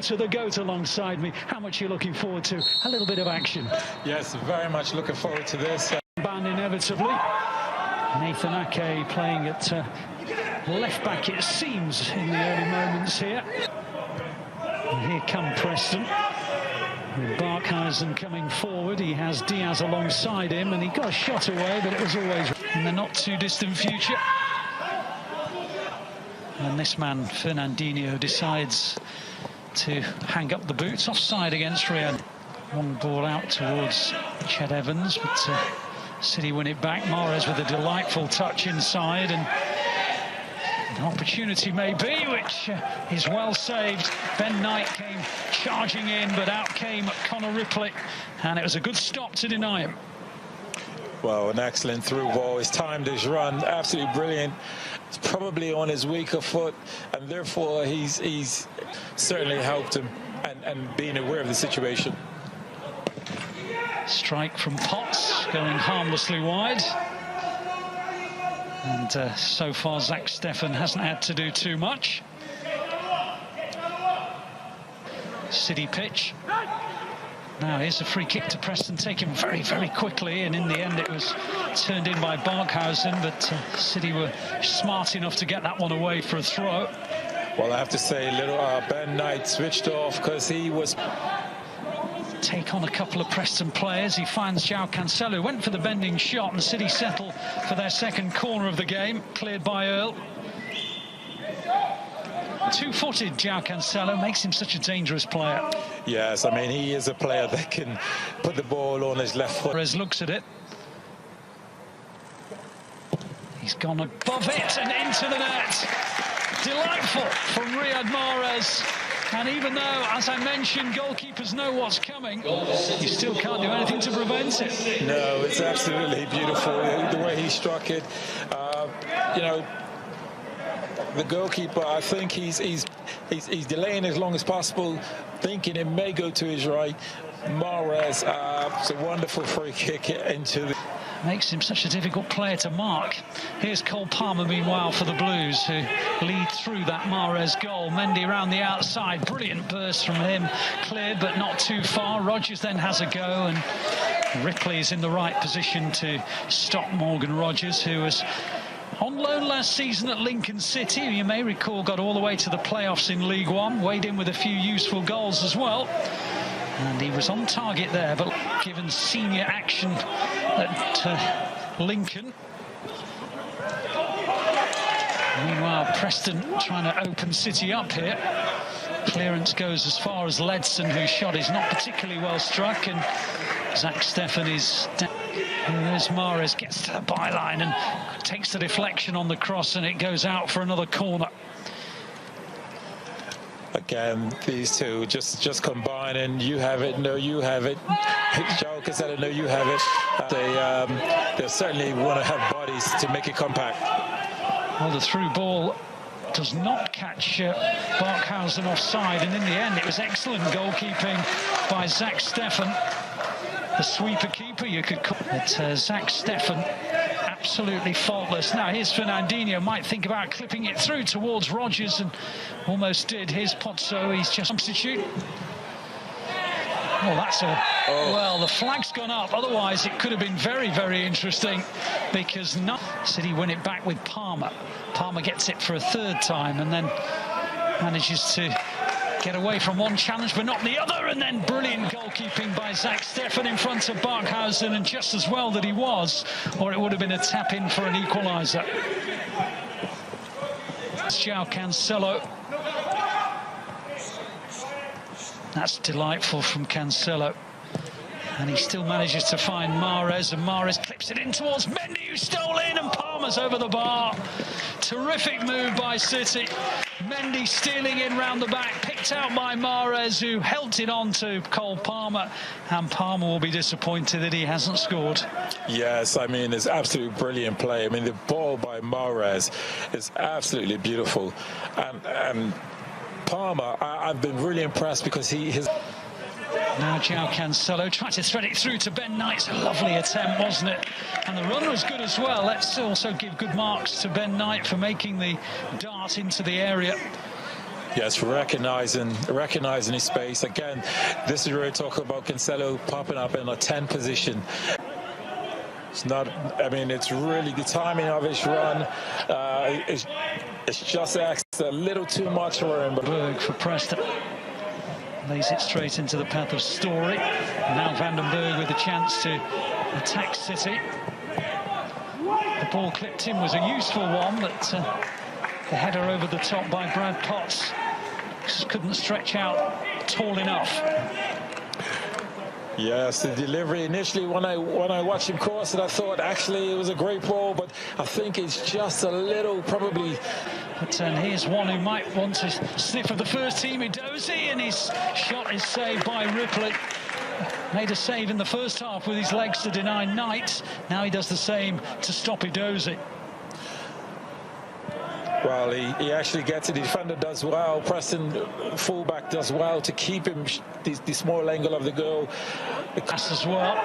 To the goat alongside me. How much are you looking forward to? A little bit of action. Yes, very much looking forward to this. Band inevitably. Nathan Ake playing at left back, it seems, in the early moments here. And here come Preston. With Barkhausen coming forward, he has Diaz alongside him, and he got a shot away, but it was always in the not too distant future. And this man, Fernandinho, decides to hang up the boots. Offside against Riyadh. Long ball out towards Ched Evans, but City win it back. Mahrez with a delightful touch inside, and an opportunity may be, which is well saved. Ben Knight came charging in, but out came Connor Ripley, and it was a good stop to deny him. Well, an excellent through ball. He's timed his run, absolutely brilliant. It's probably on his weaker foot, and therefore he's certainly helped him and being aware of the situation. Strike from Potts, going harmlessly wide. And so far, Zach Steffen hasn't had to do too much. City pitch. Now here's a free kick to Preston, taken very, very quickly, and in the end it was turned in by Barkhausen, but City were smart enough to get that one away for a throw. Well, I have to say, little Ben Knight switched off because he was... Take on a couple of Preston players. He finds João Cancelo, went for the bending shot, and City settle for their second corner of the game, cleared by Earl. Two-footed João Cancelo makes him such a dangerous player. Yes, I mean, he is a player that can put the ball on his left foot. Mahrez looks at it. He's gone above it and into the net. Delightful from Riyad Mahrez. And even though, as I mentioned, goalkeepers know what's coming, you still can't do anything to prevent it. No, it's absolutely beautiful, the way he struck it. You know, the goalkeeper, I think he's delaying as long as possible, thinking it may go to his right. Mahrez, it's a wonderful free kick into the... Makes him such a difficult player to mark. Here's Cole Palmer, meanwhile, for the Blues, who lead through that Mahrez goal. Mendy around the outside, brilliant burst from him, cleared but not too far. Rodgers then has a go, and Ripley is in the right position to stop Morgan Rodgers, who was on loan last season at Lincoln City. You may recall got all the way to the playoffs in League One, weighed in with a few useful goals as well. And he was on target there, but given senior action at Lincoln. Meanwhile, Preston trying to open City up here. Clearance goes as far as Ledson, whose shot is not particularly well struck, and Zach Steffen is down. There's Mahrez, gets to the byline and takes the deflection on the cross, and it goes out for another corner. Again, these two just combining. You have it, no, you have it. João Cancelo, no, you have it. They certainly want to have bodies to make it compact. Well, the through ball does not catch Barkhausen offside, and in the end it was excellent goalkeeping by Zach Steffen, the sweeper keeper you could call it. Zach Steffen, absolutely faultless. Now here's Fernandinho, might think about clipping it through towards Rodgers, and almost did. Here's Pozzo, he's just substitute. Well, that's a... Oh. Well, the flag's gone up. Otherwise, it could have been very, very interesting, because City win it back with Palmer. Palmer gets it for a third time and then manages to get away from one challenge but not the other, and then brilliant goalkeeping by Zach Steffen in front of Barkhausen, and just as well that he was, or it would have been a tap-in for an equaliser. João Cancelo. That's delightful from Cancelo. And he still manages to find Mahrez, and Mahrez clips it in towards Mendy, who stole in, and Palmer's over the bar. Terrific move by City. Mendy stealing in round the back, picked out by Mahrez, who held it on to Cole Palmer, and Palmer will be disappointed that he hasn't scored. Yes, I mean, it's absolutely brilliant play. I mean, the ball by Mahrez is absolutely beautiful, and Palmer, I've been really impressed because he has... Now João Cancelo tried to thread it through to Ben Knight. It's a lovely attempt, wasn't it? And the run was good as well. Let's also give good marks to Ben Knight for making the dart into the area. Yes, recognizing his space. Again, this is where we talk about Cancelo popping up in a 10 position. It's not, I mean, it's really the timing of his run. It's just asked a little too much for him. Berg for Preston. Lays it straight into the path of Story. Now Vandenberg with a chance to attack City. The ball clipped in, was a useful one, but the header over the top by Brad Potts just couldn't stretch out tall enough. Yes, the delivery initially when I watched him cross it, I thought actually it was a great ball, but I think it's just a little probably. But here's one who might want to sniff of the first team, Edozie, and his shot is saved by Ripley. Made a save in the first half with his legs to deny Knight. Now he does the same to stop Edozie. Well, he actually gets it. The defender does well. Preston, fullback, does well to keep him the small angle of the goal. Pass as well.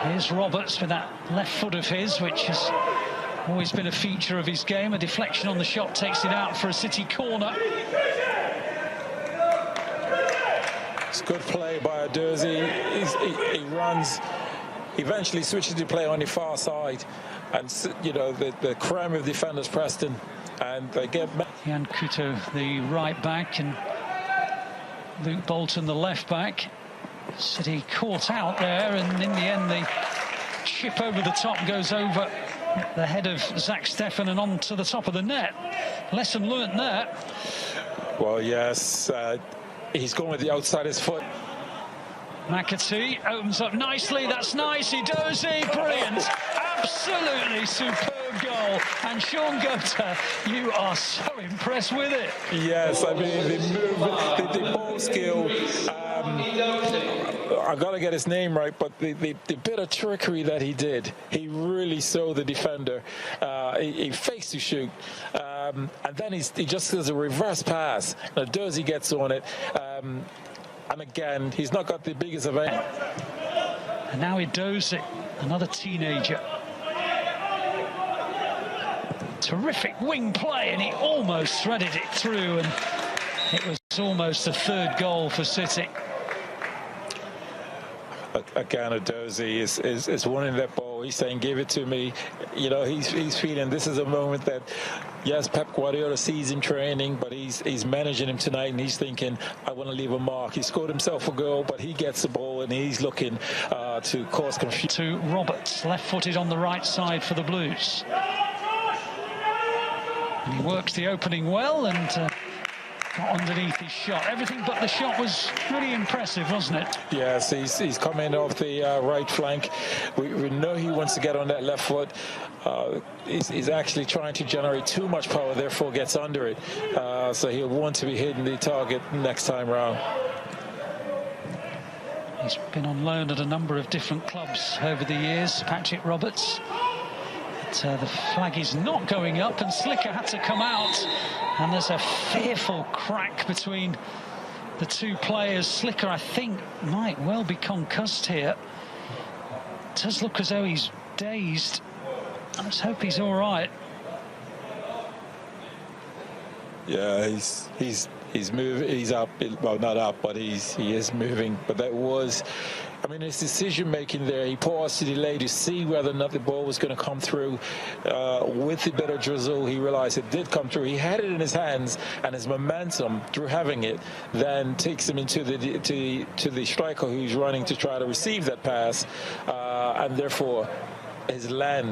Here's Roberts with that left foot of his, which has always been a feature of his game. A deflection on the shot takes it out for a City corner. It's good play by Edozie. He runs, eventually switches to play on the far side. And, you know, the crime of defenders, Preston. And they get Jan Kuto, the right back, and Luke Bolton, the left back. City caught out there, and in the end, the chip over the top goes over the head of Zach Steffen and on to the top of the net. Lesson learnt there. Well, yes, he's going with the outside his foot. McAtee opens up nicely. That's nice. Edozie, brilliant. Absolutely superb goal. And Sean Gota, you are so impressed with it. Yes, I mean, the movement, the ball skill. I got to get his name right, but the bit of trickery that he did, he really saw the defender. He fakes to shoot, and then he just does a reverse pass. Now, Edozie gets on it. And again, he's not got the biggest of any. And now Edozie, another teenager. Terrific wing play, and he almost threaded it through, and it was almost a third goal for City. Again, Edozie is winning that ball. He's saying, give it to me. You know, he's feeling this is a moment that, yes, Pep Guardiola sees him training, but he's managing him tonight, and he's thinking, I want to leave a mark. He scored himself a goal, but he gets the ball, and he's looking to cause confusion. To Roberts, left-footed on the right side for the Blues. And he works the opening well, and got underneath his shot. Everything but the shot was really impressive, wasn't it? Yes, he's coming off the right flank. We know he wants to get on that left foot. He's actually trying to generate too much power, therefore gets under it. So he'll want to be hitting the target next time round. He's been on loan at a number of different clubs over the years, Patrick Roberts. But the flag is not going up, and Slicker had to come out. And there's a fearful crack between the two players. Slicker, I think, might well be concussed here. It does look as though he's dazed. Let's hope he's all right. Yeah, he's moving. He's up. Well, not up, but he is moving. But that was, I mean, his decision making there. He paused to delay to see whether or not the ball was going to come through. With the bit of drizzle, he realized it did come through. He had it in his hands, and his momentum through having it then takes him into the striker who's running to try to receive that pass, and therefore his land.